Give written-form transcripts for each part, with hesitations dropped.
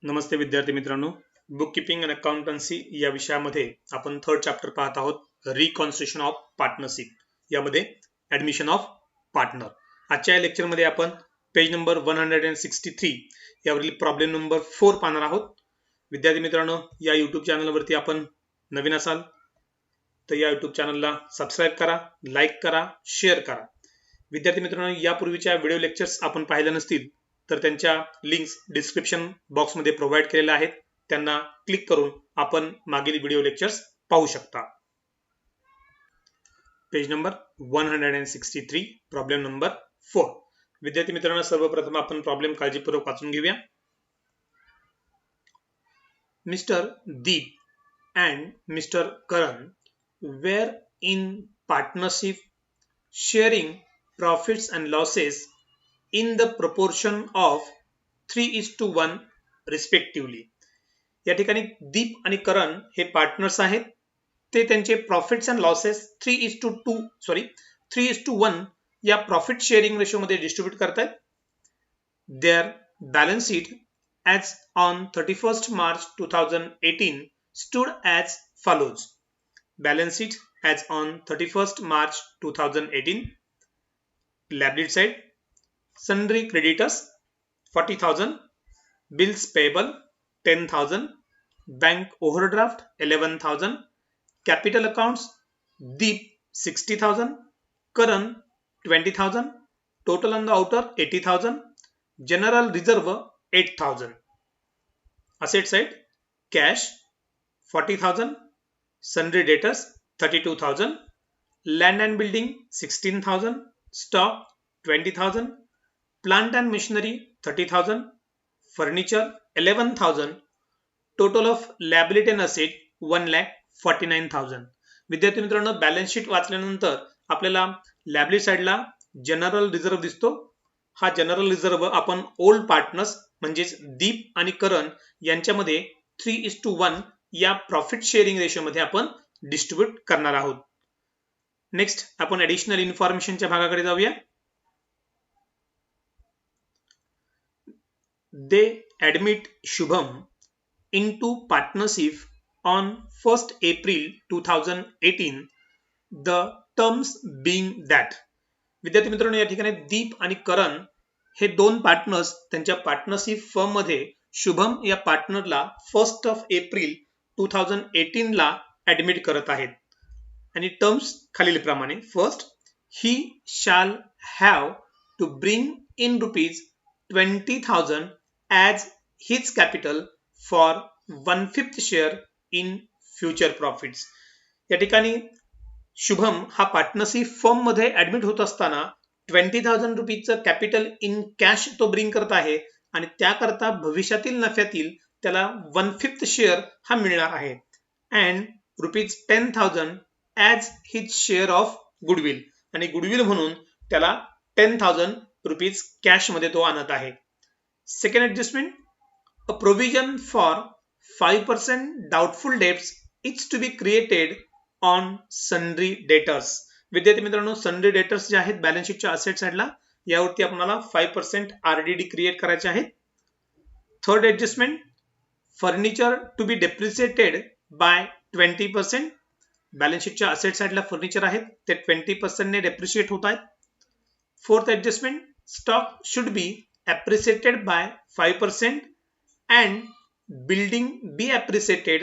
नमस्ते विद्यार्थी मित्रांनो, book keeping and accountancy या विषयामध्ये आपण थर्ड चॅप्टर पाहत आहोत, रिकॉन्स्टिट्यूशन ऑफ पार्टनरशिप. यामध्ये ॲडमिशन ऑफ पार्टनर. आजच्या लेक्चरमध्ये आपण पेज नंबर 163 यावरील प्रॉब्लेम नंबर 4 पाहणार आहोत. विद्यार्थी मित्रांनो, या यूट्यूब चॅनलवरती आपण नवीन असाल तर या यूट्यूब चॅनलला सबस्क्राईब करा, लाईक करा, शेअर करा. विद्यार्थी मित्रांनो, यापूर्वीच्या व्हिडिओ लेक्चर्स आपण पाहिल्या नसतील तर त्यांच्या लिंक्स डिस्क्रिप्शन बॉक्समध्ये प्रोव्हाइड केलेल्या आहेत. त्यांना क्लिक करून आपण मागील व्हिडिओ लेक्चर्स पाहू शकता. Page number 163 problem number 4. विद्यार्थी मित्रांनो, सर्वप्रथम आपण प्रॉब्लेम काळजीपूर्वक वाचून घेऊया. Mister Deep and mister Karan were in partnership sharing profits and losses in the proportion of 3:1 respectively. या ठिकाणी दीप आणि करण हे पार्टनर्स आहेत. ते त्यांचे प्रॉफिट्स अँड लॉसेस 3:1 या प्रॉफिट शेअरिंग रेशो मध्ये डिस्ट्रीब्यूट करतात. Their balance sheet as on 31st March 2018 stood as follows. Balance sheet as on 31st March 2018. Liability side, sundry creditors 40,000, bills payable 10,000, bank overdraft 11,000, capital accounts Deep 60,000, Karan 20,000, total on the outer 80,000, general reserve 8,000. Asset side, cash 40,000, sundry debtors 32,000, land and building 16,000, stock 20,000, plant and machinery 30,000, furniture 11,000, total of liability and asset 1,49,000. विद्यार्थी मित्रांनो, balance sheet वाचल्यानंतर आपल्याला liability साइडला general reserve दिसतो. हा general reserve आपण old partners म्हणजेच दीप आणि करण यांच्यामध्ये 3:1 या प्रॉफिट शेअरिंग रेशो मध्ये आपण डिस्ट्रीब्यूट करणार आहोत. नेक्स्ट आपण ऍडिशनल इन्फॉर्मेशनच्या भागाकडे जाऊया. They admit Shubham into partnership on 1st April 2018, the terms being that. विद्यार्थी मित्रांनो, या ठिकाणी दीप आणि करण हे दोन पार्टनर्स त्यांच्या पार्टनरशिप फर्म मध्ये शुभम या पार्टनरला 1st April 2018 ला ऍडमिट करत आहेत. आणि टर्म्स खालीलप्रमाणे. First, he shall have to bring in ₹20,000 as his capital for 1/5 share in future profits. या ठिकाणी शुभम हा पार्टनरशिप फर्म मध्ये ऍडमिट होत असताना 20,000 रुपीजचं कॅपिटल इन कॅश तो ब्रिंग करत आहे आणि त्याकरता भविष्यातील नफ्यातील त्याला 1/5 शेअर हा मिळणार आहे. And ₹10,000 as his share of goodwill, आणि गुडविल म्हणून त्याला 10,000 रुपीज कॅश मध्ये तो आणत आहे. Second adjustment, a provision for 5% doubtful debts is to be created on sundry debtors. विद्यार्थी मित्रांनो, सन्ड्री डेटर्स जे आहेत बॅलन्स शीटच्या असेट साइडला यावरती आपल्याला 5% RDD क्रिएट करायचे आहेत. Third adjustment, furniture to be depreciated by 20%. Balance शीटच्या असेट साइडला फर्निचर आहेत ते 20% ने डेप्रिशिएट होत आहेत. Fourth adjustment, stock should be appreciated by 5% and building be appreciated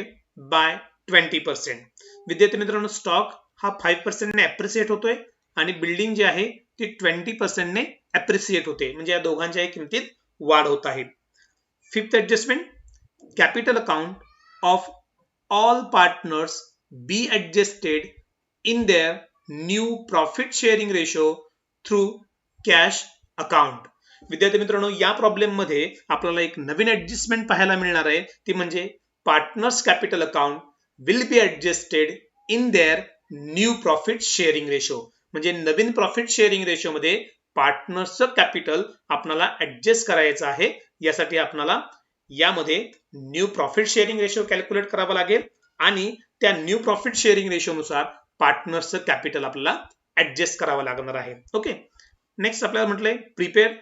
by 20%. विद्यार्थी मित्रांनो, स्टॉक हा 5% ने appreciate होतोय आणि बिल्डिंग जी आहे ती 20% ने appreciate होते, म्हणजे या दोघांच्या किमतीत वाढ होत आहे. Fifth adjustment, capital account of all partners be adjusted in their new profit sharing ratio through cash account. विद्यार्थी मित्रांनो, या प्रॉब्लेम मध्ये आपल्याला एक नवीन ऍडजस्टमेंट पाहायला मिळणार आहे, ती म्हणजे partners capital account will be adjusted in their new profit sharing ratio. म्हणजे नवीन प्रॉफिट शेअरिंग रेशो मध्ये पार्टनर्सचं कॅपिटल आपल्याला ऍडजस्ट करायचं आहे. यासाठी आपल्याला यामध्ये new profit sharing ratio calculate करावा लागेल आणि त्या न्यू प्रॉफिट शेअरिंग रेशो नुसार पार्टनर्सचं कॅपिटल आपल्याला ऍडजस्ट करावं लागणार आहे. ओके, नेक्स्ट आपल्याला म्हटलंय prepare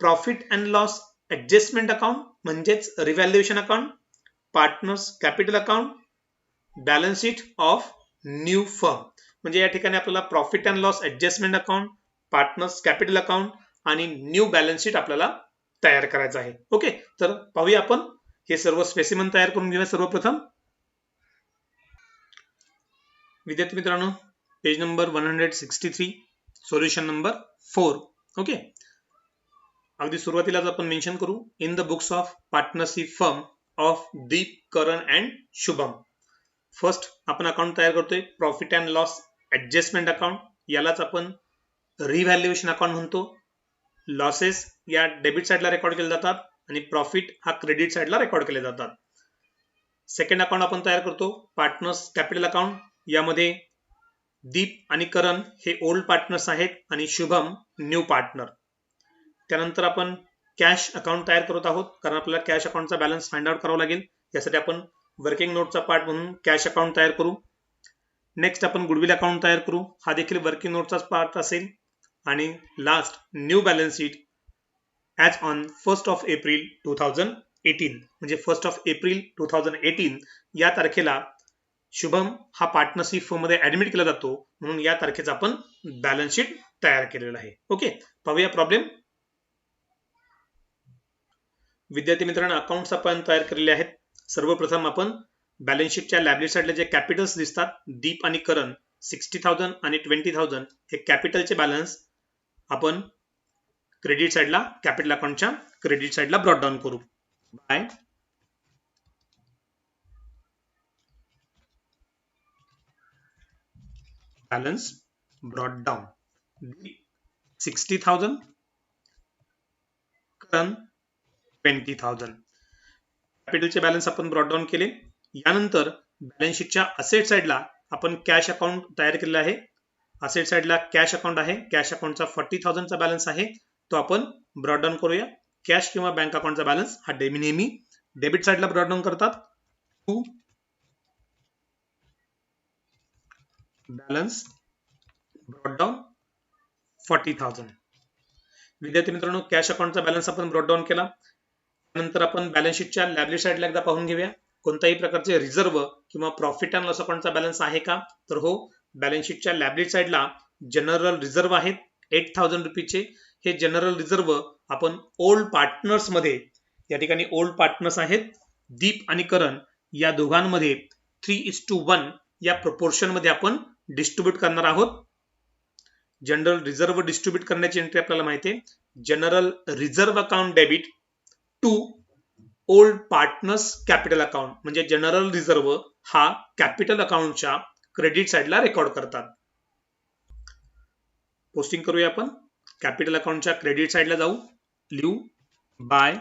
profit and loss adjustment account म्हणजेच revaluation account, partners capital account, balance sheet of new firm. म्हणजे या ठिकाणी आपल्याला profit and loss adjustment account, partners capital account आणि न्यू बॅलन्स शीट आपल्याला तयार करायचं आहे. ओके, तर पाहूया आपण हे सर्व स्पेसिमन तयार करून घेऊया. सर्वप्रथम विद्यार्थी मित्रांनो, page number 163, solution number 4. Okay, अगदी सुरुवातीलाच आपण मेन्शन करू, in the books of partnership firm of Deep, Karan and Shubham. First आपण अकाउंट तयार करतोय profit and loss adjustment account. यालाच आपण रिव्हॅल्युएशन अकाउंट म्हणतो. लॉसेस या डेबिट साइडला रेकॉर्ड केले जातात आणि प्रॉफिट हा क्रेडिट साइडला रेकॉर्ड केले जातात. सेकंड अकाउंट आपण तयार करतो पार्टनर्स कॅपिटल अकाउंट. यामध्ये दीप आणि करण हे ओल्ड पार्टनर्स आहेत आणि शुभम न्यू पार्टनर. त्यानंतर आपण कॅश अकाउंट तयार करत आहोत, कारण आपल्याला कॅश अकाउंटचा बॅलन्स फाइंड आउट करावा लागेल. यासाठी आपण वर्किंग नोटचा पार्ट म्हणून कॅश अकाउंट तयार करू. नेक्स्ट आपण गुडविल अकाउंट तयार करू, हा देखील वर्किंग नोटचाच पार्ट असेल. आणि last new balance sheet as on 1 April 2018. म्हणजे 1 एप्रिल 2018 या तारखेला शुभम हा पार्टनरशिप फर्म मध्ये ऍडमिट केला जातो, म्हणून या तारखेचा आपण बॅलन्स शीट तयार केलेला आहे. ओके, पाहूया प्रॉब्लेम. विद्यार्थी मित्रांनो, अकाउंट्स आपण तयार केलेले आहेत. सर्वप्रथम आपण बॅलन्स शीटच्या लायबिलिटी साइडला जे कॅपिटल्स दिसतात दीप आणि करण 60,000 आणि 20,000 हे कॅपिटलचे बॅलन्स आपण क्रेडिट साइडला कॅपिटल अकाउंटच्या क्रेडिट साइडला ब्रॉट डाउन करू. बाय बॅलन्स ब्रॉट डाउन 60,000, करण 20,000. कॅपिटलचे बॅलन्स आपण ब्रॉट डाउन केले. यानंतर बॅलन्स शीटच्या असेट साइडला आपण कॅश अकाउंट तयार केलेला आहे. असेट साइडला कॅश अकाउंट आहे. कॅश अकाउंटचा 40,000 चा बॅलन्स आहे, तो आपण ब्रॉट डाउन करूया. कॅश किंवा बँक अकाउंटचा बॅलन्स हा नेहमी डेबिट साइडला ब्रॉट डाउन करतात. To balance brought down 40,000. विद्यार्थी मित्रांनो, कॅश अकाउंटचा बॅलन्स आपण ब्रॉट डाउन केला. नंतर आपण बॅलन्स शीटच्या लायबिलिटी साइडला एकदा पाहून घेऊया, कोणत्याही प्रकारचे रिझर्व्ह किंवा प्रॉफिट अँड लॉस अकाउंटचा बॅलन्स आहे का. तर हो, बॅलन्स शीटच्या लायबिलिटी साइडला जनरल रिझर्व्ह आहेत 8,000 रुपीचे. हे जनरल रिझर्व्ह आपण ओल्ड पार्टनर्स मध्ये, या ठिकाणी ओल्ड पार्टनर्स आहेत दीप आणि करण, या दोघांमध्ये 3:1 या प्रपोर्शन मध्ये आपण डिस्ट्रीब्यूट करणार आहोत. जनरल रिझर्व्ह डिस्ट्रीब्यूट करण्याची एंट्री आपल्याला माहिती आहे. General reserve account debit to old partners capital account. म्हणजे जनरल रिझर्व्ह हा कॅपिटल अकाउंटच्या क्रेडिट साइडला रेकॉर्ड करतात. पोस्टिंग करूया आपण. कॅपिटल अकाउंटच्या क्रेडिट साइडला जाऊ, लिहू बाय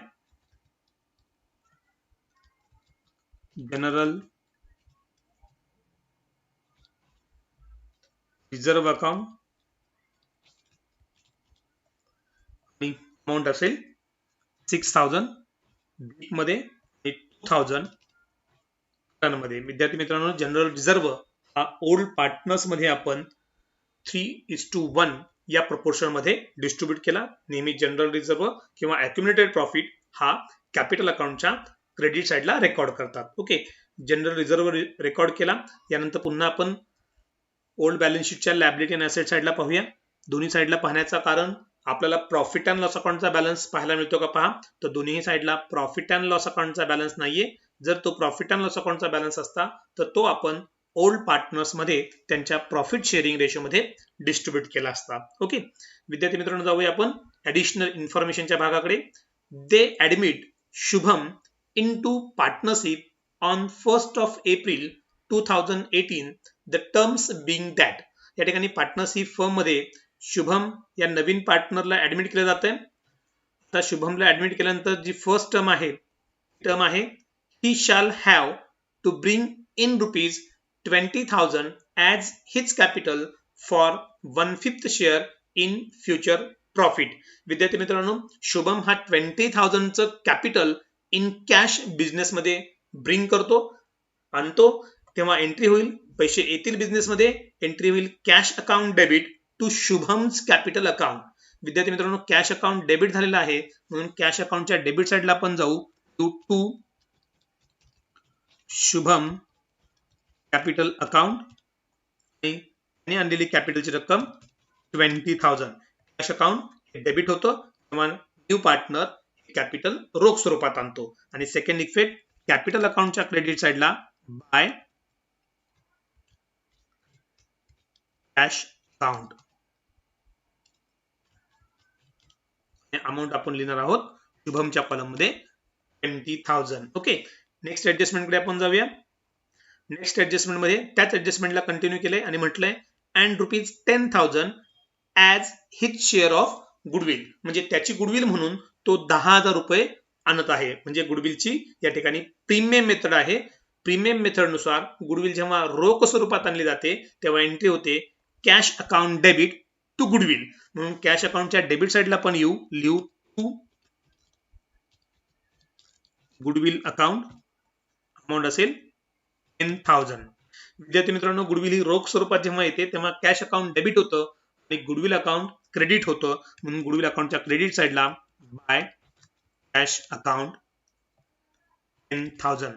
जनरल रिझर्व्ह अकाउंट आणि अमाऊंट असेल 6,000 डीप मध्ये आणि 2,000 करण मध्ये. विद्यार्थी मित्रांनो, जनरल रिझर्व्ह हा ओल्ड पार्टनर्स मध्ये आपण 3:1 या प्रपोर्शन मध्ये डिस्ट्रीब्यूट केला. नेहमी जनरल रिझर्व्ह किंवा अक्युमुलेटेड प्रॉफिट हा कॅपिटल अकाउंटच्या क्रेडिट साइडला रेकॉर्ड करतात. ओके, जनरल रिझर्व्ह रेकॉर्ड केला. यानंतर पुन्हा आपण ओल्ड बॅलन्स शीटच्या लायबिलिटी आणि असेट साइडला पाहूया. दोन्ही साइडला पाहण्याचं कारण आपल्याला प्रॉफिट अँड लॉस अकाउंटचा बॅलन्स पाहायला मिळतो का पहा. तर दोन्ही साइडला प्रॉफिट अँड लॉस अकाउंटचा बॅलन्स नाहीये. जर तो प्रॉफिट अँड लॉस अकाउंटचा बॅलन्स असता तर तो आपण ओल्ड पार्टनर्स मध्ये त्यांच्या प्रॉफिट शेअरिंग रेशो मध्ये डिस्ट्रीब्यूट केला असता. ओके, विद्यार्थी मित्रांनो, जाऊया आपण ऍडिशनल इन्फॉर्मेशनच्या भागाकडे. They admit Shubham into partnership on 1 April 2018, the terms being that. या ठिकाणी पार्टनरशिप फर्म मध्ये शुभम या नवीन पार्टनरला ऍडमिट केलं जातंय. आता शुभमला ऍडमिट केल्यानंतर जी फर्स्ट टर्म आहे he shall have to bring in ₹20,000 as his capital for 1/5 share in future profit. विद्यार्थी मित्रांनो, शुभम हा 20,000चं कॅपिटल इन कॅश बिझनेस मध्ये ब्रिंग करतो, आणतो. तेव्हा एंट्री होईल, पैसे येतील बिझनेसमध्ये, एंट्री होईल cash account debit to Shubham's capital account. विद्यार्थी मित्रांनो कॅश अकाउंट डेबिट झालेला आहे, म्हणून कॅश अकाउंटच्या डेबिट साइडला आपण जाऊ. टू शुभम कॅपिटल अकाउंट आणि आणलेली कॅपिटलची रक्कम 20,000. कॅश अकाउंट डेबिट होतं तेव्हा न्यू पार्टनर कॅपिटल रोख स्वरूपात आणतो. आणि सेकंड इफेक्ट कॅपिटल अकाउंटच्या क्रेडिट साइडला बाय कॅश अकाउंट अमाउंट आपण लिहिणार आहोत शुभमच्या कॉलम मध्ये 20,000. ओके, नेक्स्ट ऍडजस्टमेंट कडे आपण जाऊया. नेक्स्ट ऍडजस्टमेंट मध्ये त्याच ऍडजस्टमेंटला कंटिन्यू केलंय आणि म्हटलंय and ₹10,000 as his share of goodwill, म्हणजे त्याची गुडविल म्हणून तो 10,000 रुपये आणत आहे. म्हणजे गुडविलची या ठिकाणी प्रीमियम मेथड आहे. प्रीमियम मेथड नुसार गुडविल जेव्हा रोख स्वरूपात आणली जाते तेव्हा एंट्री होते cash account debit to goodwill. म्हणून कॅश अकाउंटच्या डेबिट साइडला पण लिहू टू गुडविल अकाउंट, अमाउंट असेल 10,000. विद्यार्थी मित्रांनो गुडविल ही रोख स्वरूपात जेव्हा येते तेव्हा कॅश अकाउंट डेबिट होतं आणि गुडविल अकाउंट क्रेडिट होतं. म्हणून गुडविल अकाउंटच्या क्रेडिट साइडला बाय कॅश अकाउंट 10,000.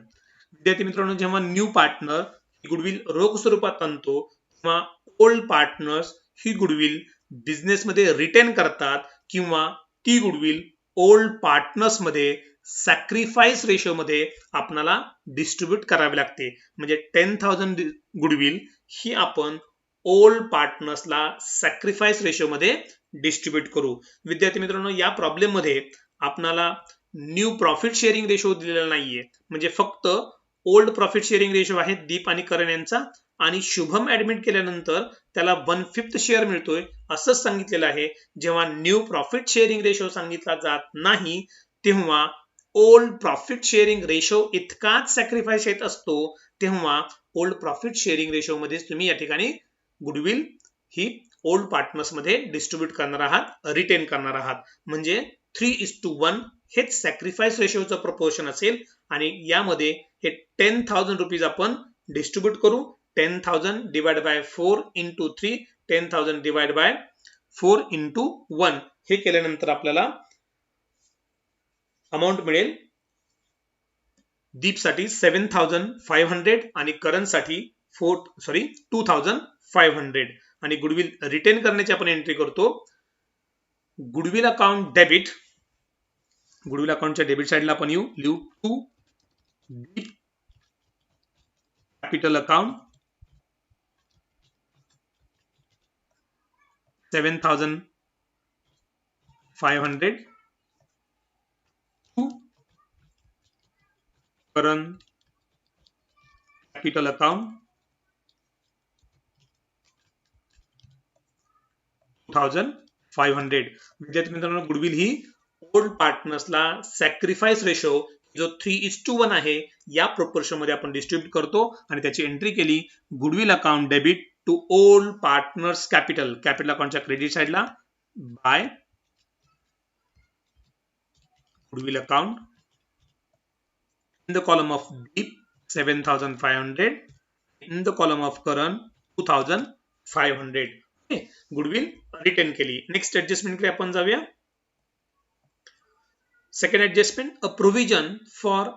विद्यार्थी मित्रांनो जेव्हा न्यू पार्टनर गुडविल रोख स्वरूपात आणतो तेव्हा ओल्ड पार्टनर्स ही गुडविल बिझनेस मध्ये रिटेन करतात किंवा ती गुडविल ओल्ड पार्टनर्स मध्ये सॅक्रिफाईस रेशो मध्ये आपल्याला डिस्ट्रीब्यूट करावी लागते. म्हणजे 10,000 गुडविल ही आपण ओल्ड पार्टनर्सला सॅक्रिफाईस रेशो मध्ये डिस्ट्रीब्यूट करू. विद्यार्थी मित्रांनो या प्रॉब्लेम मध्ये आपल्याला न्यू प्रॉफिट शेअरिंग रेशो दिलेला नाहीये, म्हणजे फक्त ओल्ड प्रॉफिट शेअरिंग रेशो आहे दीप आणि करण यांचा, आणि शुभम ऍडमिट केल्यानंतर त्याला 1/5 शेअर मिळतोय असंच सांगितलेलं आहे. जेव्हा न्यू प्रॉफिट शेअरिंग रेशो सांगितला जात नाही तेव्हा ओल्ड प्रॉफिट शेअरिंग रेशो इतकाच सॅक्रिफाईस येत असतो, तेव्हा ओल्ड प्रॉफिट शेअरिंग रेशो मध्ये तुम्ही या ठिकाणी गुडविल ही ओल्ड पार्टनर्स मध्ये डिस्ट्रीब्यूट करणार आहात, रिटेन करणार आहात. म्हणजे 3:1 हेच सॅक्रिफाईस रेशोचं प्रपोर्शन असेल आणि यामध्ये हे 10,000 रुपीज आपण डिस्ट्रीब्यूट करू. 10,000 divide by 4 into 3, 10,000 divide by 4 into 1 हे केल्यानंतर आपल्याला अमाउंट मिळेल दीपसाठी 7,500 आणि करणसाठी 2,500. आणि गुडविल रिटेन करण्याची आपण एंट्री करतो गुडविल अकाउंट डेबिट. गुडविल अकाउंटच्या डेबिट साइडला आपण लिहू to Deep capital account 7,500 to Karan capital account 2,500. विद्यार्थी मित्रांनो गुडविल ही ओल्ड पार्टनर्सला सॅक्रिफाईस रेशो जो 3:1 आहे या प्रोपोर्शन मध्ये आपण डिस्ट्रीब्यूट करतो आणि त्याची एंट्री केली goodwill account debit to old partners capital. Capital अकाउंटच्या क्रेडिट साइडला by goodwill account in the column of Deep 7,500, in the column of Karan 2,500. Goodwill retain केली. नेक्स्ट ऍडजस्टमेंट कडे आपण जाऊया. Second adjustment, a provision for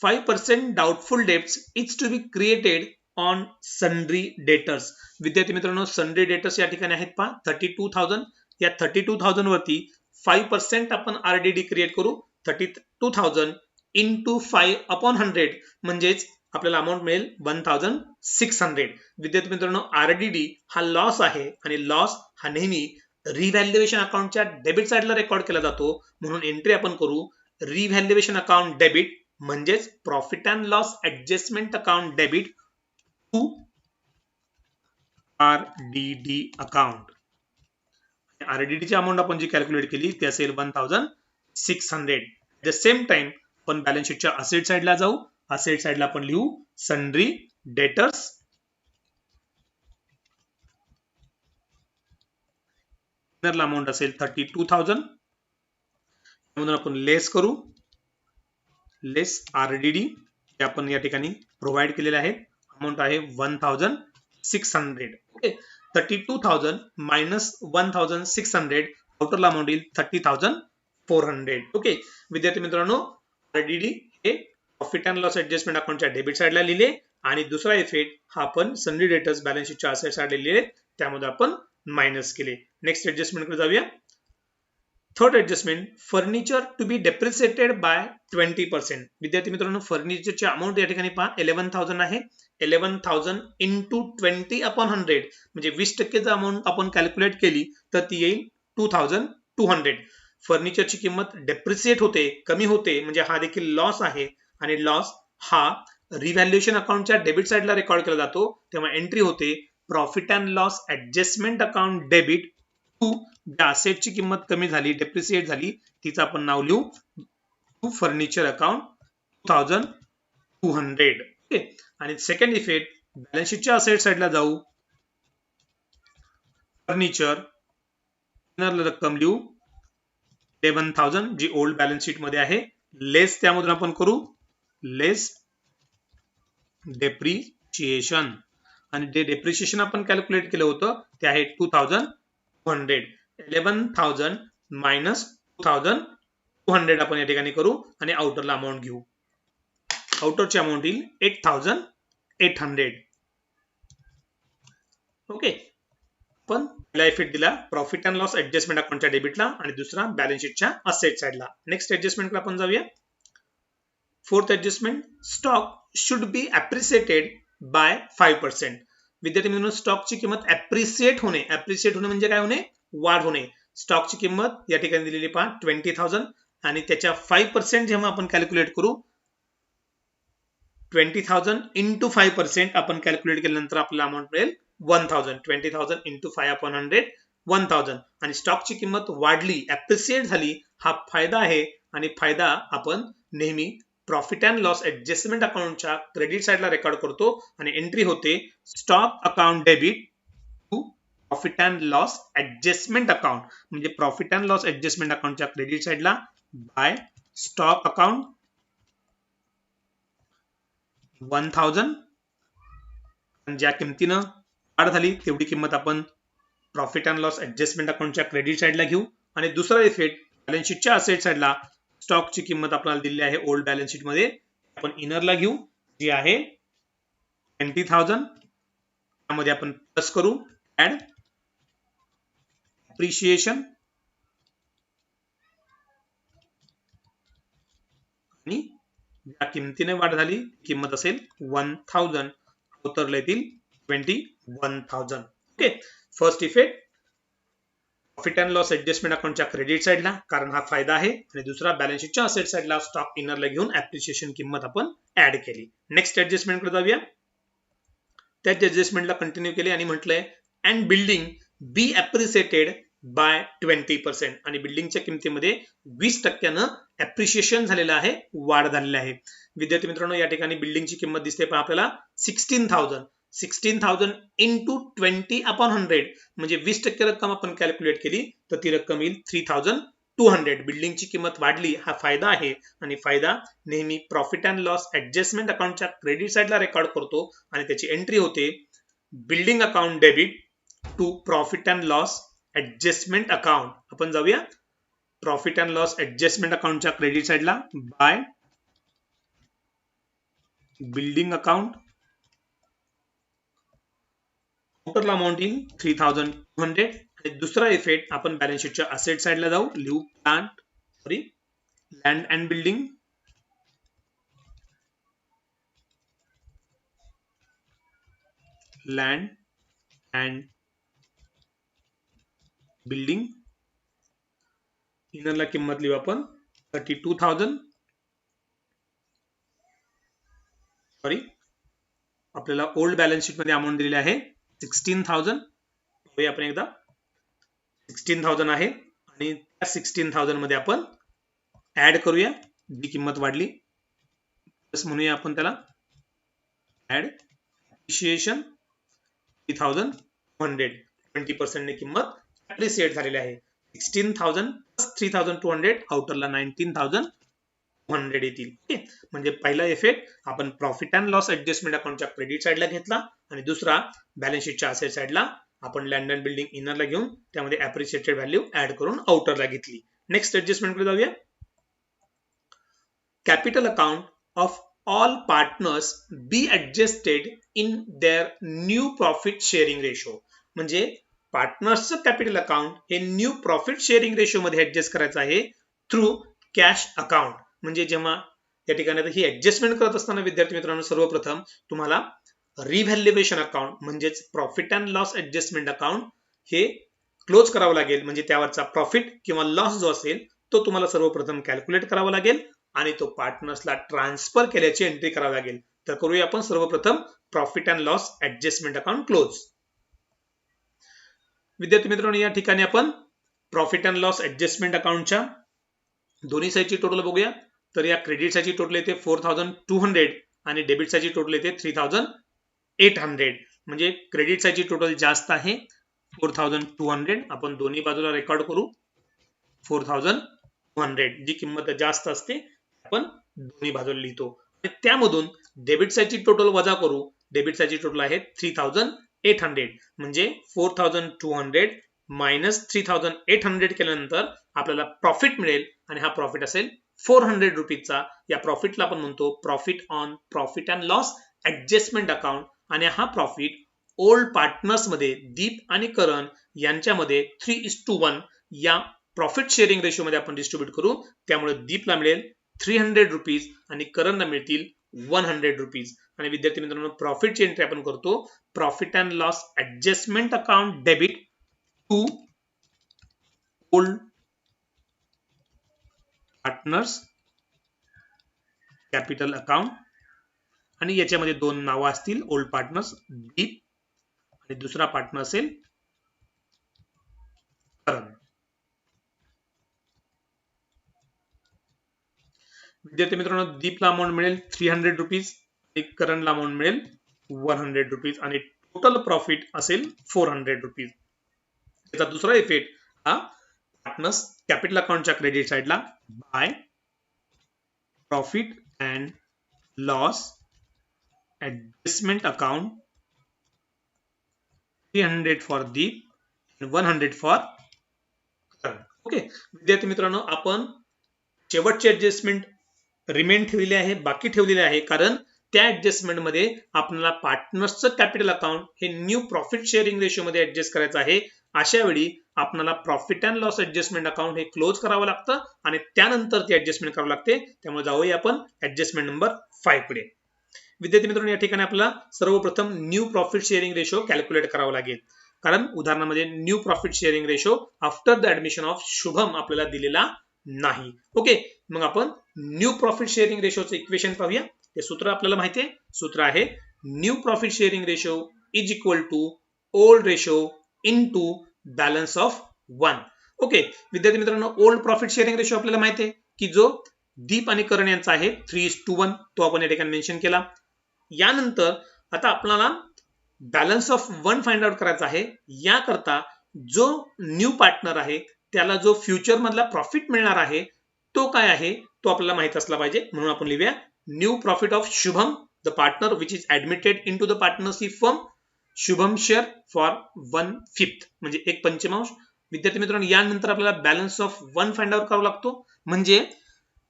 5% doubtful debts is to be created on sundry debtors. विद्यार्थी मित्रांनो sundry debtors या ठिकाणी आहेत पहा 32,000. या 32,000 वरती 5% आपण आरडीडी क्रिएट करू. 32,000 इंटू 5/100 म्हणजेच आपल्याला अमाउंट मिळेल 1,600. विद्यार्थी मित्रांनो आरडीडी हा लॉस आहे आणि लॉस हा नेहमी रिव्हॅल्युएशन अकाउंटच्या डेबिट साइडला रेकॉर्ड केला जातो. म्हणून एंट्री आपण करू रिव्हॅल्युएशन अकाउंट डेबिट म्हणजेच profit and loss adjustment account debit to RDD account. आरडीडीची अमाउंट आपण जी कॅल्क्युलेट केली ती असेल 1,600. द सेम टाइम आपण बॅलन्स शीटच्या असेट साइडला जाऊ. असेट साइडला आपण लिहू सन्ड्री डेटर्स. अमाउंट असेल 32,000. म्हणून आपण लेस करू लेस आरडीडी हे आपण या ठिकाणी प्रोव्हाइड केलेले आहे. अमाउंट आहे 1,600. ओके 32,000 मायनस 1,600 आउटरला अमाऊंट येईल 30,400. ओके विद्यार्थी मित्रांनो, ऑलरेडी हे प्रॉफिट अँड लॉस ऍडजस्टमेंट अकाउंटच्या डेबिट साइडला लिहिले आणि दुसरा इफेक्ट हा आपण सन्डी डेटर्स बॅलन्स शीटच्या असेट साइडला लिहिले, त्यामध्ये आपण मायनस केले. नेक्स्ट ऍडजस्टमेंट कडे जाऊया. Third adjustment, furniture to be depreciated by 20%. विद्यार्थी मित्रांनो, फर्निचरची अमाऊंट या ठिकाणी पहा 11,000 आहे. 11,000 इंटू 20/100 म्हणजे 20% जर अमाऊंट आपण कॅल्क्युलेट केली तर ती येईल 2,200. फर्निचरची किंमत डेप्रिसिएट होते, कमी होते, म्हणजे हा देखील लॉस आहे आणि लॉस हा रिव्हॅल्युएशन अकाउंटच्या डेबिट साइडला रेकॉर्ड केला जातो. तेव्हा एंट्री होते profit and loss adjustment account debit to ज्या असेटची किंमत कमी झाली, डेप्रिसिएट झाली, तिचं आपण नाव लिहू टू फर्निचर अकाउंट 2,200. ओके आणि सेकंड इफेक्ट, बॅलन्स शीटच्या असेट साइडला जाऊ, फर्निचर रक्कम लिहू 11,000 जी ओल्ड बॅलन्स शीट मध्ये आहे, लेस त्यामधून आपण करू लेस डेप्रिशिएशन आणि जे डेप्रिशिएशन आपण कॅल्क्युलेट केलं होतं ते आहे 2,200. 11,000 मायनस 2,200 आपण या ठिकाणी करू आणि आउटरला अमाऊंट घेऊ. आउटरची अमाऊंट येईल 8,800. ओके पण पहिला इफेक्ट दिला प्रॉफिट अँड लॉस ऍडजस्टमेंट अकाउंटच्या डेबिटला आणि दुसरा बॅलन्स शीटच्या असेट साइडला. नेक्स्ट ऍडजस्टमेंटला आपण जाऊया. Fourth adjustment, stock should be appreciated by 5%. विद्यार्थी मित्रांनो, स्टॉकची किंमत अप्रिसिएट होणे म्हणजे काय होणे, वाढ होणे. स्टॉकची किंमत या ठिकाणी दिलेली पहा 20,000 आणि त्याच्या 5% जेव्हा आपण कॅल्क्युलेट करू 20,000 इंटू 5% आपण कॅल्क्युलेट केल्यानंतर आपल्याला अमाऊंट मिळेल 1,000. 20,000 इंटू 5/100 1,000 आणि स्टॉकची किंमत वाढली, अप्रिसिएट झाली, हा फायदा आहे आणि फायदा आपण नेहमी प्रॉफिट अँड लॉस ऍडजस्टमेंट अकाउंटच्या क्रेडिट साइडला रेकॉर्ड करतो आणि एंट्री होते stock account debit to profit and loss adjustment account म्हणजे प्रॉफिट अँड लॉस ऍडजस्टमेंट अकाउंटच्या क्रेडिट साइडला बाय स्टॉक अकाउंट 1,000 आणि ज्या किमतीनं वाढ झाली तेवढी किंमत आपण प्रॉफिट अँड लॉस ऍडजस्टमेंट अकाउंटच्या क्रेडिट साइडला घेऊ आणि दुसरा इफेक्ट, बॅलन्स शीटच्या असेट साइडला स्टॉकची किंमत आपल्याला दिलेली आहे ओल्ड बॅलन्स शीट मध्ये, आपण इनरला घेऊ जी आहे 20,000. त्यामध्ये आपण प्लस करू ऍड अप्रिशिएशन आणि ज्या किमतीने वाढ झाली किंमत असेल 1,000, उतरले येतील 21,000. Okay first effect profit and loss adjustment अकाउंटच्या क्रेडिट साइडला कारण हा फायदा आहे आणि दुसरा बॅलन्स शीटच्या असेट साइडला स्टॉक इनरला घेऊन अप्रिशिएशन किंमत आपण ऍड केली. नेक्स्ट ऍडजस्टमेंट कडे जाऊया. त्याच ऍडजस्टमेंटला कंटिन्यू केले आणि म्हटलंय and building be appreciated by 20% आणि बिल्डिंगच्या किमतीमध्ये 20% अप्रिशिएशन झालेलं आहे, वाढ झालेली आहे. विद्यार्थी मित्रांनो, या ठिकाणी बिल्डिंगची किंमत दिसते पण आपल्याला 16,000 इंटू 20/100 म्हणजे 20% रक्कम आपण कॅल्क्युलेट केली तर ती रक्कम येईल 3,200. बिल्डिंगची किंमत वाढली हा फायदा आहे आणि फायदा नेहमी प्रॉफिट अँड लॉस ऍडजस्टमेंट अकाउंटच्या क्रेडिट साइडला रेकॉर्ड करतो आणि त्याची एंट्री होते building account debit to profit and loss adjustment account. आपण जाऊया प्रॉफिट अँड लॉस ऍडजस्टमेंट अकाउंटच्या क्रेडिट साइडला by building account, total amount येईल 3,200 आणि दुसरा इफेक्ट आपण बॅलन्स शीटच्या असेट साइडला जाऊ, लिहू land and building land and building. इनरला किंमत लिहू आपण 32,000. सॉरी आपल्याला ओल्ड बॅलन्स शीट मध्ये अमाऊंट दिलेली आहे 16,000. आपण एकदा 16,000 आहे आणि त्या 16,000 मध्ये आपण ऍड करूया जी किंमत वाढली, म्हणूया आपण त्याला ऍड अप्रिशिएशन 3,200. 20% ने किंमत अप्रिशिएट झालेली आहे. 16,000 प्लस 3,200 आउटरला 19,200 येतील. ओके म्हणजे पहिला इफेक्ट आपण प्रॉफिट अँड लॉस ऍडजस्टमेंट अकाउंटच्या क्रेडिट साइडला घेतला आणि दुसरा बॅलन्स शीटच्या असेट साइडला आपण लँड अँड बिल्डिंग इनरला घेऊन त्यामध्ये अप्रिशिएटेड व्हॅल्यू ऍड करून आउटरला घेतली. नेक्स्ट ऍडजस्टमेंटकडे जाऊया. Capital account of all partners be adjusted in their new profit sharing ratio. म्हणजे पार्टनर्सचं कॅपिटल अकाउंट हे न्यू प्रॉफिट शेअरिंग रेशो मध्ये ऍडजस्ट करायचं आहे थ्रू कॅश अकाउंट. म्हणजे जेव्हा या ठिकाणी ही ऍडजस्टमेंट करत असताना विद्यार्थी मित्रांनो सर्वप्रथम तुम्हाला रिव्हॅल्युएशन अकाउंट म्हणजेच profit and loss adjustment account हे क्लोज करावं लागेल. म्हणजे त्यावरचा प्रॉफिट किंवा लॉस जो असेल तो तुम्हाला सर्वप्रथम कॅल्क्युलेट करावा लागेल आणि तो पार्टनर्सला ट्रान्सफर केल्याची एंट्री करावी लागेल. तर करूया आपण सर्वप्रथम profit and loss adjustment account close. विद्यार्थी मित्रांनो या ठिकाणी आपण प्रॉफिट अँड लॉस ऍडजस्टमेंट अकाउंटच्या दोन्ही साईडची टोटल बघूया. तर या क्रेडिट साईडची टोटल येते 4200 आणि डेबिट साईडची टोटल येते 3800. म्हणजे क्रेडिट साईडची टोटल जास्त आहे 4200. आपण दोन्ही बाजूला रेकॉर्ड करू 4200. जी किंमत जास्त असते आपण दोन्ही बाजूला लिहितो आणि त्यामधून डेबिट साईडची टोटल वजा करू. डेबिट साईडची टोटल आहे 3800. म्हणजे 4200 मायनस 3800 केल्यानंतर आपल्याला प्रॉफिट मिळेल आणि हा प्रॉफिट असेल 400 रुपीजचा. या प्रॉफिटला आपण म्हणतो profit on profit and loss adjustment account. आणि हा प्रॉफिट ओल्ड पार्टनर्स मध्ये दीप आणि करण यांच्यामध्ये 3:1 या प्रॉफिट शेअरिंग रेशो मध्ये आपण डिस्ट्रीब्यूट करू. त्यामुळे दीपला मिळेल 300 रुपीज आणि करणला मिळतील 100 रुपीज. आणि विद्यार्थी मित्रांनो प्रॉफिटची एंट्री आपण करतो profit and loss adjustment account debit to old partners capital account. आणि याच्यामध्ये दोन नावं असतील ओल्ड पार्टनर्स दीप आणि दुसरा पार्टनर असेल करण. विद्यार्थी मित्रांनो दीपला अमाउंट मिळेल 300 रुपीज आणि करणला अमाउंट मिळेल 100 रुपीज आणि टोटल प्रॉफिट असेल 400 रुपीज. त्याचा दुसरा इफेक्ट हा पार्टनर्स कॅपिटल अकाउंटच्या क्रेडिट साइडला by profit and loss adjustment account 300 for Deep 100 for Karan. Okay विद्यार्थी मित्रांनो आपण शेवटचे ऍडजस्टमेंट रिमेन ठेवलेले आहे बाकी ठेवलेले आहे कारण त्या ऍडजस्टमेंट मध्ये आपल्याला पार्टनर्सचं कॅपिटल अकाउंट हे न्यू प्रॉफिट शेअरिंग रेशो मध्ये ऍडजस्ट करायचं आहे. अशा वेळी आपल्याला profit and loss adjustment account हे क्लोज करावं लागतं आणि त्यानंतर ती ऍडजस्टमेंट करावी लागते. त्यामुळे जाऊया आपण ऍडजस्टमेंट नंबर 5 पुढे. विद्यार्थी मित्रांनो या ठिकाणी आपल्याला सर्वप्रथम new profit sharing ratio calculate करावा लागेल. कारण उदाहरणामध्ये new profit sharing ratio after the admission of Shubham आपल्याला दिलेला नाही. ओके मग आपण न्यू प्रॉफिट शेअरिंग रेशोचं इक्वेशन पाहूया. ते सूत्र आपल्याला माहिती आहे. सूत्र आहे new profit sharing ratio is equal to old ratio into balance of 1. Okay विद्यार्थी मित्रांनो ओल्ड प्रॉफिट शेअरिंग रेशो आपल्याला माहिती आहे की जो दीप आणि करण यांचा आहे 3:1 तो आपण या ठिकाणी मेन्शन केला. यानंतर आता आपल्याला बॅलन्स ऑफ 1 फाइंड आउट करायचा आहे. याकरता जो न्यू पार्टनर आहे त्याला जो फ्युचर मधला प्रॉफिट मिळणार आहे तो काय आहे तो आपल्याला माहित असला पाहिजे. म्हणून आपण लिहूया new profit of Shubham the partner which is admitted into the partnership firm Shubham share for 1/5 म्हणजे 1/5. विद्यार्थी मित्रांनो यानंतर आपल्याला बॅलन्स ऑफ 1 फाइंड आउट करावा लागतो. म्हणजे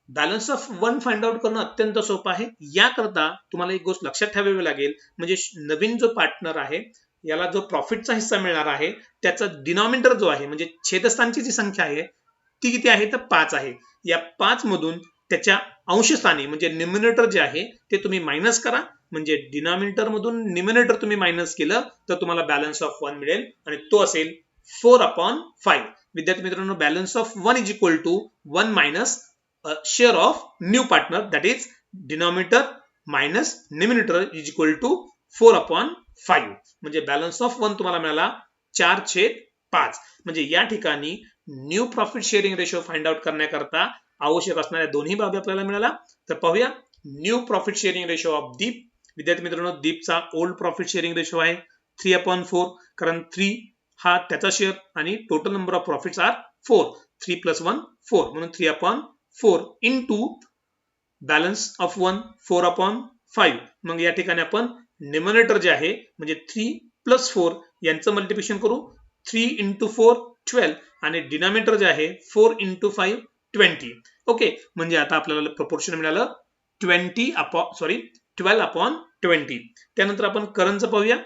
बॅलन्स ऑफ 1 फाइंड आउट करणं अत्यंत सोपं आहे. याकरता तुम्हाला एक गोष्ट लक्षात ठेवावी लागेल म्हणजे नवीन जो पार्टनर आहे याला जो प्रॉफिटचा हिस्सा मिळणार आहे त्याचा डिनॉमिनेटर जो आहे म्हणजे छेदस्थानची जी संख्या आहे ती किती आहे तर 5 आहे. या 5 मधून त्याच्या अंशस्थानी म्हणजे न्यूमिनेटर जे आहे ते तुम्ही मायनस करा. म्हणजे डिनॉमिनेटर मधून न्यूमिनेटर तुम्ही मायनस केलं तर तुम्हाला बॅलन्स ऑफ 1 मिळेल आणि तो असेल 4/5. विद्यार्थी मित्रांनो balance of 1 is equal to 1 minus share of new partner that is denominator minus numerator is equal to 4/5. म्हणजे बॅलन्स ऑफ 1 तुम्हाला मिळाला 4/5. म्हणजे या ठिकाणी new profit sharing ratio find out करण्याकरता आवश्यक असणाऱ्या दोन्ही बाबी आपल्याला मिळाला. तर पाहूया new profit sharing ratio of Deep. विद्यार्थी मित्रांनो दीपचा ओल्ड प्रॉफिट शेअरिंग रेशो आहे 3/4 कारण 3 हा त्याचा शेअर आणि total number of profits are 4. 3 + 1 4 म्हणून 3/4 इनटू बॅलन्स ऑफ 1 4/5. मग या ठिकाणी आपण न्यूमिनेटर जे आहे म्हणजे 3 प्लस 4 यांचं मल्टिप्लिकेशन करू 3 into 4 12 आणि डिनॉमिनेटर जे आहे 4 into 5 20. ओके, म्हणजे आता आपल्याला प्रपोर्शन मिळालं 12/20. त्यानंतर आपण करणचं पाहूया.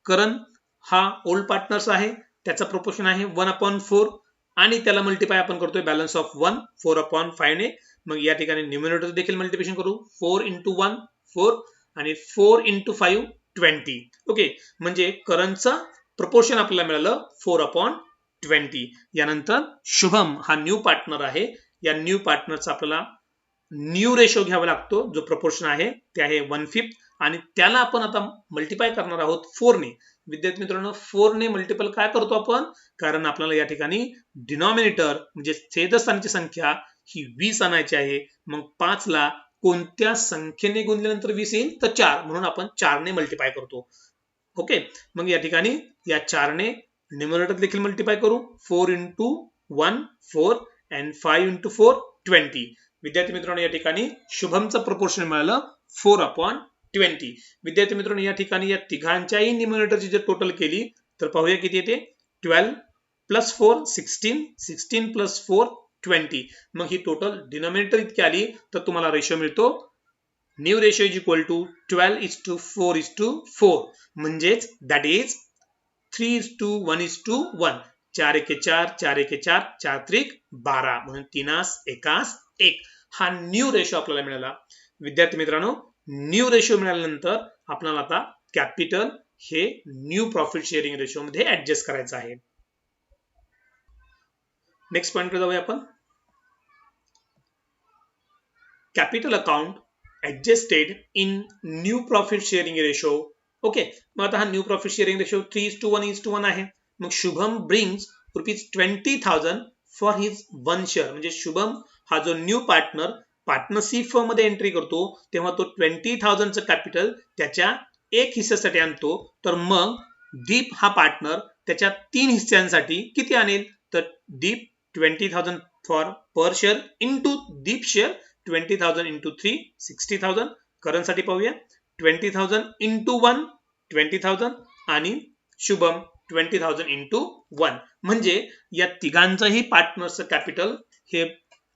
करण हा ओल्ड पार्टनर्स आहे, त्याचा प्रोपोर्शन आहे 1/4 आणि त्याला मल्टिप्लाय आपण करतोय बॅलन्स ऑफ 1 4/5 ने. मग या ठिकाणी न्यूमरेटर देखील मल्टिप्लिकेशन करू 4 into 1 4 आणि 4 into 5 20. ओके, म्हणजे करणचं प्रोपोर्शन आपल्याला मिळालं 4/20. यानंतर शुभम हा न्यू पार्टनर आहे. या न्यू पार्टनरचा आपल्याला न्यू रेशो घ्यावा लागतो, जो प्रोपोर्शन आहे ते आहे 1/5 आणि त्याला आपण आता मल्टिप्लाय करणार आहोत 4 ने. विद्यार्थी मित्रांनो, 4 ने मल्टिपल काय करतो आपण, कारण आपल्याला या ठिकाणी डिनॉमिनेटर म्हणजे छेदस्थानाची संख्या ही 20 आणायची आहे. मग 5 ला कोणत्या संख्येने गुणल्यानंतर 20 येईल, तर 4, म्हणून आपण 4 ने मल्टिप्लाय करतो. ओके, मग या ठिकाणी या 4 ने न्यूमरेटर देखील मल्टिप्लाय करू 4 into 1 4 and 5 into 4 20. विद्यार्थी मित्रांनो, या ठिकाणी शुभमचं प्रोपोर्शन मिळालं 4/20. विद्यार्थी मित्रांनो, या ठिकाणी या तिघांच्याही न्यूमरेटरची जर टोटल केली तर पाहूया किती येते. 12 plus 4 16 16 plus 4 20. मग ही टोटल डिनॉमिनेटर इतकी आली तर तुम्हाला रेशो मिळतो new ratio is equal to 12:4:4. म्हणजेच दॅट इज 3:1:1. 4 एके 4 4 एके 4 4 त्रिक 12 म्हणून 3:1:1 हा न्यू रेशो आपल्याला मिळाला. विद्यार्थी मित्रांनो, न्यू रेशो मिळाल्यानंतर आपल्याला आता कॅपिटल हे न्यू प्रॉफिट शेअरिंग रेशो मध्ये ऍडजस्ट करायचं आहे. नेक्स्ट पॉइंट जाऊया आपण. Capital account adjusted in new profit sharing ratio. Okay, मग आता हा न्यू प्रॉफिट शेअरिंग रेशो 3:1:1 आहे. मग Shubham brings ₹20,000 for his 1 share. म्हणजे शुभम हा जो न्यू पार्टनरशिप फर्म मध्ये एंट्री करतो तेव्हा तो 20,000चं कॅपिटल त्याच्या एक हिस्स्यासाठी आणतो. तर मग दीप हा पार्टनर त्याच्या 3 हिस्स्यांसाठी किती आणेल, तर दीप 20,000 for per share into Deep share 20,000 into 3 60,000. करणसाठी पाहूया 20,000 into 1 20,000 आणि शुभम 20,000 into 1. म्हणजे या तिघांचंही पार्टनरचं कॅपिटल हे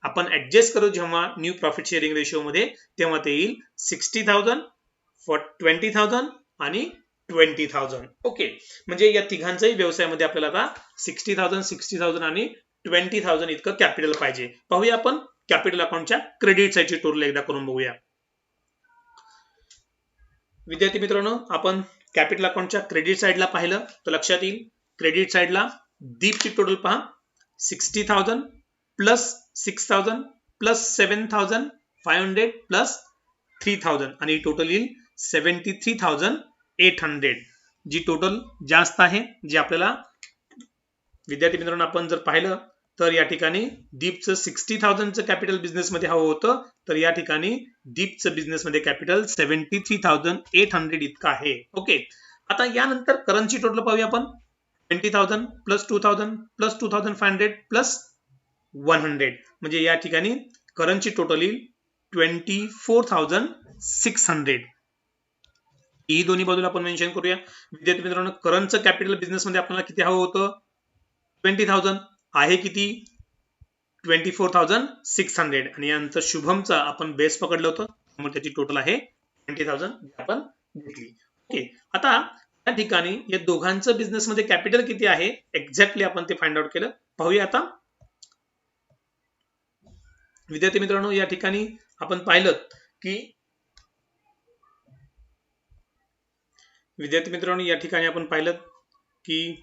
आपण ऍडजस्ट करू जेव्हा न्यू प्रॉफिट शेअरिंग रेशो मध्ये, तेव्हा ते येईल 60,000 फॉर 20,000 आणि 20,000. ओके, म्हणजे या तिघांचाही व्यवसायामध्ये आपल्याला आता 60,000 60,000 आणि 20,000 इतकं कॅपिटल पाहिजे. पाहूया आपण कॅपिटल अकाउंटच्या क्रेडिट साईडची टोटल एकदा करून बघूया. विद्यार्थी मित्रांनो, आपण कॅपिटल अकाउंटच्या क्रेडिट साईडला पाहिलं तर लक्षात येईल क्रेडिट साईडला दीपची टोटल पहा 60,000 प्लस 6,000 प्लस 7,500 प्लस 3,000 आणि टोटल येईल 73,800. जी टोटल जास्त आहे, जी आपल्याला विद्यार्थी मित्रांनो आपण जर पाहिलं तर या ठिकाणी दीपचं 60,000चं कॅपिटल बिझनेस मध्ये हवं होतं, तर या ठिकाणी दीपचं बिझनेस मध्ये कॅपिटल 73,800 इतकं आहे. ओके, आता यानंतर करणची टोटल पाहूया आपण 20,000 प्लस 2,000 प्लस 2,500 प्लस 100. म्हणजे या ठिकाणी करणची टोटल येईल 24,600. ही दोन्ही बाजूला आपण मेन्शन करूया. विद्यार्थी मित्रांनो, करणचं कॅपिटल बिझनेस मध्ये आपल्याला किती हवं होतं, 20,000 आहे किती 24,600 आणि यानंतर शुभमचा आपण बेस पकडलं होतं मग त्याची टोटल आहे 20,000 आपण घेतली. ओके, आता या ठिकाणी या दोघांचं बिझनेस मध्ये कॅपिटल किती आहे एक्झॅक्टली आपण ते फाइंड आउट केलं. पाहूया आता. विद्यार्थी मित्रांनो, या ठिकाणी आपण पाहिलं की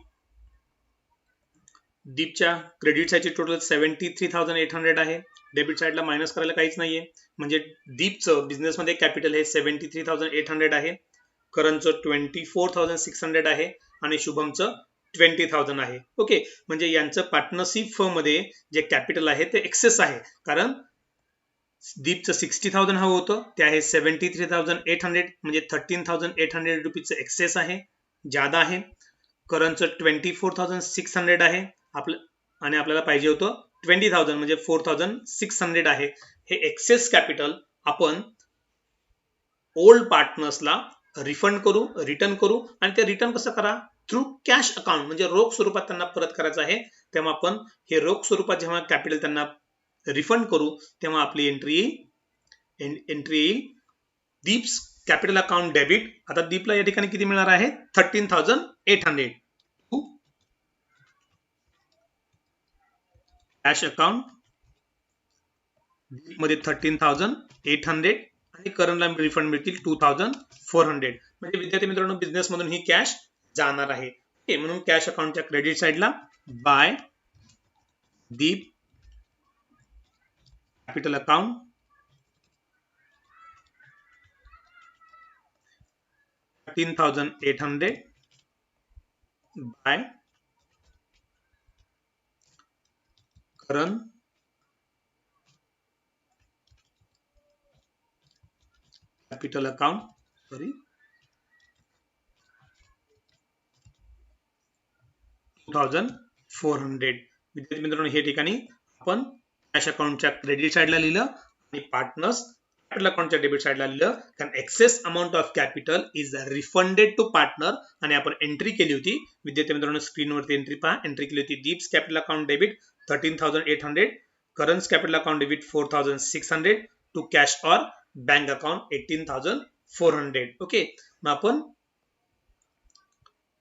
दीपच्या क्रेडिट साईडची टोटल 73,800 आहे. डेबिट साईडला मायनस करायला काहीच नाहीये, म्हणजे दीपचं बिझनेस मध्ये कॅपिटल हे 73,800 आहे, करणचं 24,600 आहे आणि शुभमचं 20,000 आहे. ओके, म्हणजे यांचं पार्टनरशिप फर्म मध्ये जे कॅपिटल आहे ते एक्सेस आहे, कारण दीपचं 60,000 हवं होतं, ते आहे 73,800 म्हणजे 13,800 रुपीजचं एक्सेस आहे, जादा आहे. करणचं 24,600 आहे आणि आपल्याला पाहिजे होतं 20,000 म्हणजे 4,600 आहे. हे एक्सेस कॅपिटल आपण ओल्ड पार्टनर्सला रिफंड करू, रिटर्न करू आणि ते रिटर्न कसं करा थ्रू कॅश अकाउंट म्हणजे रोख स्वरूपात त्यांना परत करायचं आहे. तेव्हा आपण हे रोख स्वरूपात जेव्हा कॅपिटल त्यांना रिफंड करू तेव्हा आपली एंट्री येईल दीप्स कॅपिटल अकाउंट डेबिट. आता दीपला या ठिकाणी किती मिळणार आहे 13,800 टू कॅश अकाउंट मध्ये 13,800 आणि करंटला रिफंड मिळतील 2,400. म्हणजे विद्यार्थी मित्रांनो बिझनेस मधून ही कॅश जाणार आहे. ओके म्हणून कॅश अकाउंटच्या क्रेडिट साइडला by Deep capital account 13,800 by current capital account 2,400. विद्यार्थी मित्रांनो हे ठिकाणी आपण कॅश अकाउंटच्या क्रेडिट साइडला लिहिलं आणि पार्टनर्स कॅपिटल अकाउंटच्या डेबिट साइडला लिहिलं कारण excess amount of capital is refunded to partner आणि आपण एंट्री केली होती. विद्यार्थी मित्रांनो स्क्रीनवरती एंट्री पहा. एंट्री केली होती Deep's capital account debit 13,800 current capital account debit 4,600 to cash or bank account 18,400. Okay मग आपण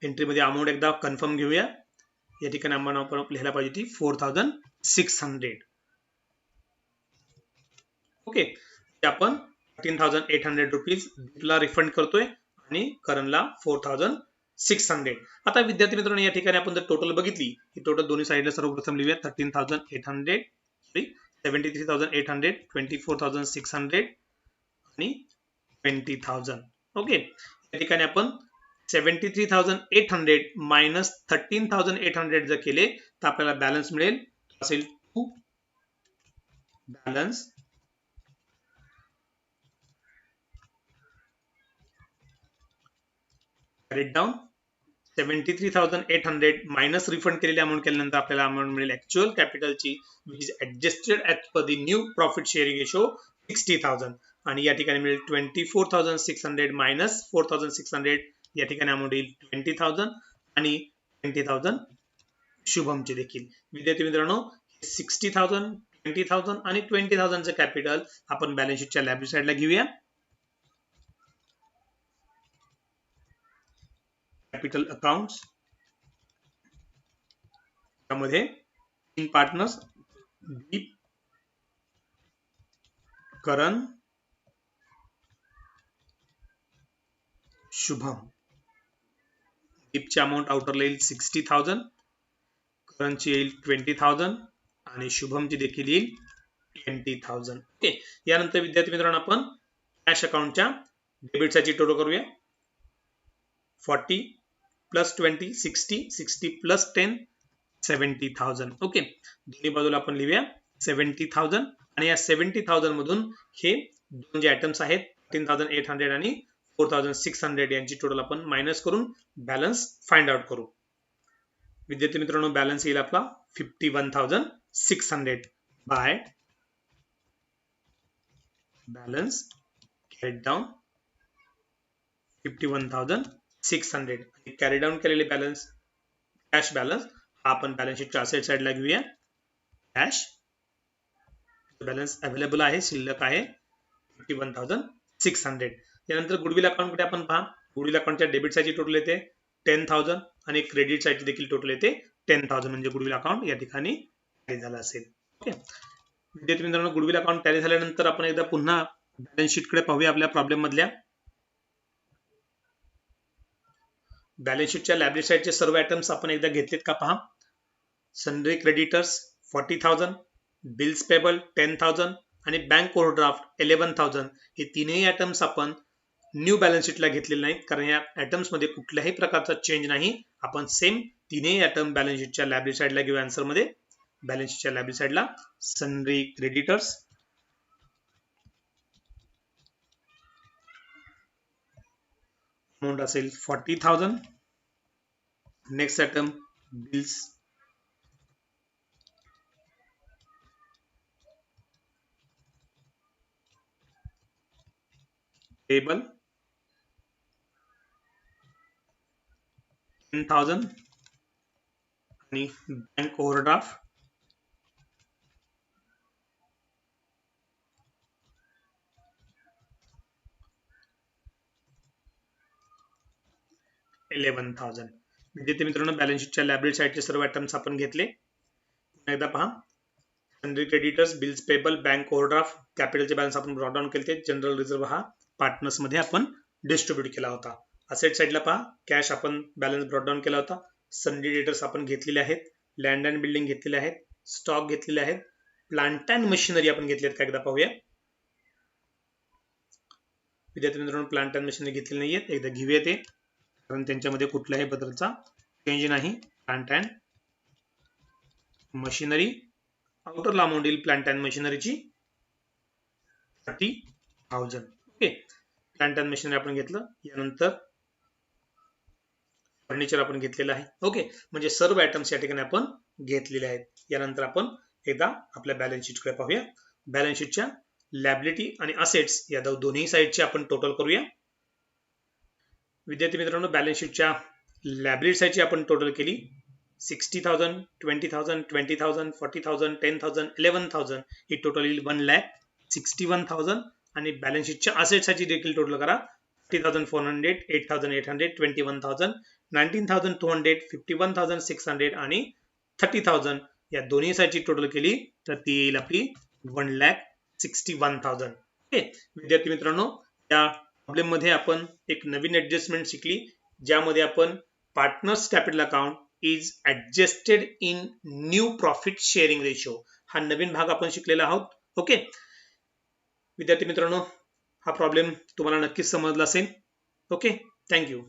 एंट्री मध्ये अमाउंट एकदा कन्फर्म घेऊया. या ठिकाणी आपण लिहायला पाहिजे ती 4,600. ओके आपण 13,800 रुपीज ला रिफंड करतोय आणि करंटला 4,600. आता विद्यार्थी मित्रांनो या ठिकाणी आपण जर टोटल बघितली ही टोटल दोन्ही साइडला सर्वप्रथम लिहूया 13,800 73,800 24,600 आणि 20,000. ओके या ठिकाणी आपण 73,800 मायनस 13,800 जर केले तर आपल्याला बॅलन्स मिळेल असेल to balance carried down 73,800 minus refund केलेली अमाउंट केल्यानंतर आपल्याला अमाउंट मिळेल ऍक्च्युअल कॅपिटलची which is adjusted as per the new profit sharing ratio 60,000 आणि या ठिकाणी मिळेल 24,600 मायनस 4,600 या ठिकाणी अमाउंट येईल 20,000 आणि 20,000 शुभमचे देखील. विद्यार्थी मित्रांनो 60,000 20,000 आणि 20,000 चे कॅपिटल आपण बॅलन्स शीटच्या लायबिलिटी साइडला घेऊया. कॅपिटल अकाउंट्स त्यामध्ये तीन पार्टनर्स दीप करण शुभम. दीपची अमाउंट आउटरला येईल 60,000 करणची येईल 20,000 आणि शुभमची देखील येईल 20,000. ओके यानंतर विद्यार्थी मित्रांनो आपण कॅश अकाउंटच्या डेबिट साइडची टोटल करूया 40 प्लस 20 60 60 प्लस 10 70,000. ओके दोन्ही बाजूला आपण लिहूया 70,000 आणि या 70,000 मधून हे दोन जे आयटम्स आहेत 13,800 आणि 4,600 यांची टोटल आपण मायनस करून बॅलन्स फाइंड आउट करू. विद्यार्थी मित्रांनो बॅलन्स येईल आपला 51,600 by balance carry down 51,600 carry down केलेले बॅलन्स कॅश बॅलन्स हा आपण बॅलन्स शीटच्या असेट साइडला घेऊया. कॅश बॅलन्स अवेलेबल आहे शिल्लक आहे 51,600. यानंतर गुडविल अकाउंट कडे आपण पहा गुडविल अकाउंटच्या डेबिट साइडची टोटल येते 10,000 आणि क्रेडिट साइडची देखील टोटल येते 10,000 म्हणजे गुडविल अकाउंट या ठिकाणी टॅली झाला असेल. ओके विद्यार्थी मित्रांनो गुडविल अकाउंट टॅली झाल्यानंतर आपण एकदा पुन्हा बॅलन्स शीट कडे पाहूया. आपल्या प्रॉब्लेम मधल्या बॅलन्स शीटच्या लायबिलिटी साइडचे सर्व आयटम्स आपण एकदा घेतलेत का पहा. सन्ड्री क्रेडिटर्स 40,000 बिल्स पेबल 10,000 आणि बँक ओव्हरड्राफ्ट 11,000 हे तीनही आयटम्स आपण न्यू बॅलन्स शीटला घेतलेले नाहीत कारण या आयटम्स मध्ये कुठल्याही प्रकारचा चेंज नाही. आपण सेम तीनही आयटम बॅलन्स शीटच्या लायबिलिटी साइडला घेऊ. आन्सर मध्ये बॅलन्स शीटच्या लायबिलिटी साइडला सन्ड्री क्रेडिटर्स अमाउंट असेल 40,000. नेक्स्ट आयटम बिल्स पेबल 10,000 आणि बँक ओव्हरड्राफ्ट 11,000. विद्यार्थी मित्रांनो, बॅलन्स शीटच्या लायबिलिटी साईडचे सर्व आयटम्स आपण घेतले. पुन्हा एकदा पहा, sundry creditors, bills payable, bank overdraft, कॅपिटलचे बॅलन्स आपण ब्रॉट डाऊन केले. जनरल रिझर्व्ह हा पार्टनर्स मध्ये आपण डिस्ट्रीब्यूट केला होता. असेट साईडला पहा, कॅश आपण बॅलन्स ब्रॉट डाऊन केला होता. सन्ड्री क्रेडिटर्स आपण घेतलेले आहेत. लँड अँड बिल्डिंग घेतलेले आहेत. स्टॉक घेतलेले आहेत. प्लांट अँड मशिनरी आपण घेतले आहेत का एकदा पाहूया. विद्यार्थी मित्रांनो, प्लांट अँड मशिनरी घेतलेली नाहीयेत, एकदा घेऊया ते, कारण त्यांच्यामध्ये कुठल्याही बदलचा चेंज नाही. Plant and machinery, outer amount येईल प्लांट अँड मशिनरीची 30,000. ओके, प्लांट अँड मशिनरी आपण घेतलं. यानंतर फर्निचर आपण घेतलेलं आहे. ओके, म्हणजे सर्व आयटम्स या ठिकाणी आपण घेतलेले आहेत. यानंतर आपण एकदा आपल्या बॅलन्स शीटकडे पाहूया. बॅलन्स शीटच्या लायबिलिटी आणि असेट्स या दोन्ही साईडचे आपण टोटल करूया. विद्यार्थी मित्रांनो, बॅलन्स शीटच्या लायबिलिटी साईडची आपण टोटल केली. 60,000, 20,000, 20,000, 40,000, 10,000, 11,000 ही टोटल येईल 1,61,000. आणि बॅलन्स शीटच्या असेट्सची देखील टोटल करा. 30,400, 8,800, 21,000, 19,200, 51,600 आणि 30,000 या दोन्ही साईडची टोटल केली तर ती येईल आपली 1,61,000. ओके विद्यार्थी मित्रांनो, या प्रॉब्लेम मध्ये आपण एक नवीन ऍडजस्टमेंट शिकली, ज्यामध्ये आपण partners capital account is adjusted in new profit sharing ratio हा नवीन भाग आपण शिकलेला आहोत. ओके विद्यार्थी मित्रांनो, हा प्रॉब्लेम तुम्हाला नक्कीच समजला असेल. Okay, thank you.